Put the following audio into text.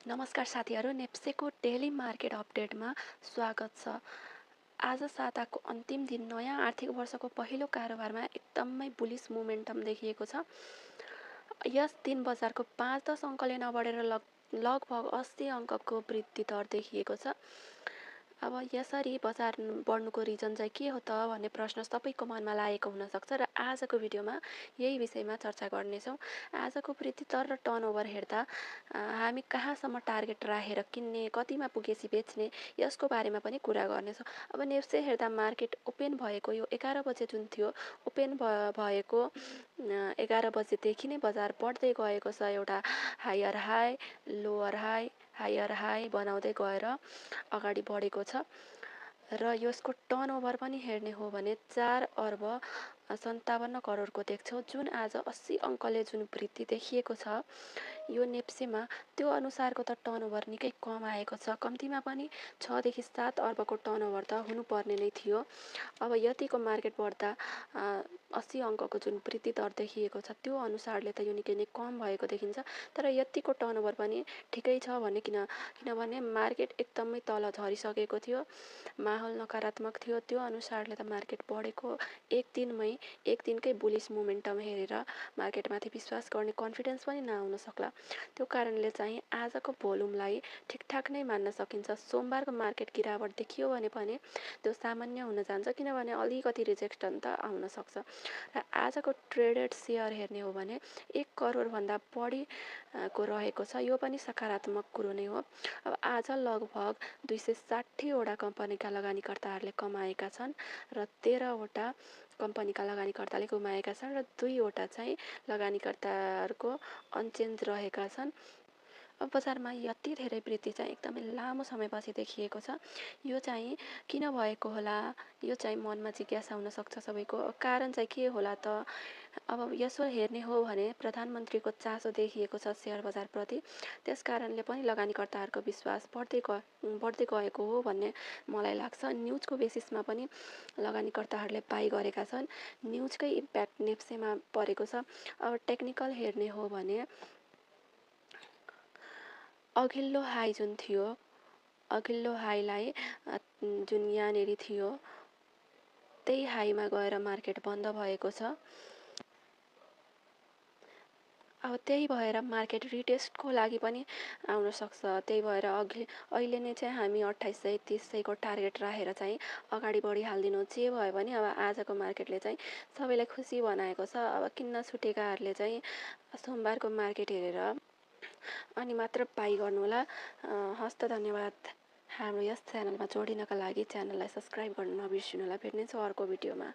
नमस्कार साथीहरू, नेप्सेको daily market अपडेटमा स्वागत छ। आज साताको अन्तिम दिन नयाँ आर्थिक वर्षको पहिलो कारोबारमा एकदमै बुलिस मोमेन्टम देखिएको छ। यस दिन बजारको 5-10 अङ्कले नबढेर लगभग 80 अङ्कको वृद्धि दर देखिएको छ। अब यसरी बजार बढ्नुको रिजन चाहिँ के हो त भन्ने प्रश्न सबैको मनमा लागेको हुनसक्छ र आजको भिडियोमा यही विषयमा चर्चा गर्नेछौँ। आजको वृद्धि दर र टर्नओभर हेर्दा हामी कहाँसम्म टार्गेट राखेर किन्ने, कतिमा पुगेपछि बेच्ने, यसको बारेमा पनि कुरा गर्नेछौँ। अब नेप्से हेर्दा मार्केट ओपेन भएको यो 11 बजे जुन थियो, ओपेन भएको 11 बजेदेखि नै बजार बढ्दै गएको छ। एउटा higher high, lower high, higher high बनाउँदै गएर अगाडि बढेको छ र यसको टर्नओभर पनि हेर्ने हो भने 4 अर्ब 57 करोडको देख्छौँ, जुन आज 80 अङ्कले जुन वृद्धि देखिएको छ यो नेप्सेमा त्यो अनुसारको त टर्नओभर निकै कम आएको छ। कम्तीमा पनि 6 देखि 7 अर्बको टर्नओभर त हुनुपर्ने नै थियो। अब यतिको मार्केट बढ्दा 80 अङ्कको जुन वृद्धि दर देखिएको छ त्यो अनुसारले त यो निकै नै कम भएको देखिन्छ। तर यतिको टर्नओभर पनि ठिकै छ भने किनभने मार्केट एकदमै तल झरिसकेको थियो, माहौल नकारात्मक थियो। त्यो अनुसारले त मार्केट बढेको एक दिनकै बुलिस मोमेन्टम हेरेर मार्केटमाथि विश्वास गर्ने कन्फिडेन्स पनि नआउन सक्ला। त्यो कारणले चाहिँ आजको भोल्युमलाई ठिकठाक नै मान्न सकिन्छ। सोमबारको मार्केट गिरावट देखियो भने पनि त्यो सामान्य हुन जान्छ, किनभने अलिकति रिजेक्सन त आउन सक्छ। र आजको ट्रेडेड सेयर हेर्ने हो भने 1 करोडभन्दा बढी को रहेको छ, यो पनि सकारात्मक कुरो नै हो। अब आज लगभग 260वटा कम्पनीका लगानीकर्ताहरूले कमाएका छन् र 13वटा कम्पनीका लगानीकर्ताले गुमाएका छन् र 2वटा चाहिँ लगानीकर्ताहरूको अनचेन्ज रहेका छन्। अब बजारमा यति धेरै वृद्धि चाहिँ एकदमै लामो समयपछि देखिएको छ। यो चाहिँ किन भएको होला, यो चाहिँ मनमा जिज्ञासा हुनसक्छ सबैको। कारण चाहिँ के होला त? अब यसो हेर्ने हो भने प्रधानमन्त्रीको चासो देखिएको छ सेयर बजारप्रति, त्यस कारणले पनि लगानीकर्ताहरूको विश्वास बढ्दै गएको हो भन्ने मलाई लाग्छ। न्युजको बेसिसमा पनि लगानीकर्ताहरूले बाई गरेका छन्। न्युजकै इम्प्याक्ट नेप्सेमा परेको छ। अब टेक्निकल हेर्ने हो भने अघिल्लो हाई जुन थियो, अघिल्लो हाईलाई जुन यहाँनिर थियो त्यही हाईमा गएर मार्केट बन्द भएको छ। अब त्यही भएर मार्केट रिटेस्टको लागि पनि आउन सक्छ। त्यही भएर अहिले नै चाहिँ हामी 2800-3000को टार्गेट राखेर चाहिँ अगाडि बढिहालिदिनु। जे भयो भने अब आजको मार्केटले चाहिँ सबैलाई खुसी बनाएको छ। अब किन्न छुटेकाहरूले चाहिँ सोमबारको मार्केट हेरेर अनि मात्र बाई गर्नुहोला। हस्त धन्यवाद। हाम्रो यस च्यानलमा जोडिनका लागि च्यानललाई सब्सक्राइब गर्न नबिर्सिनुहोला। भेट्नेछौँ अर्को भिडियोमा।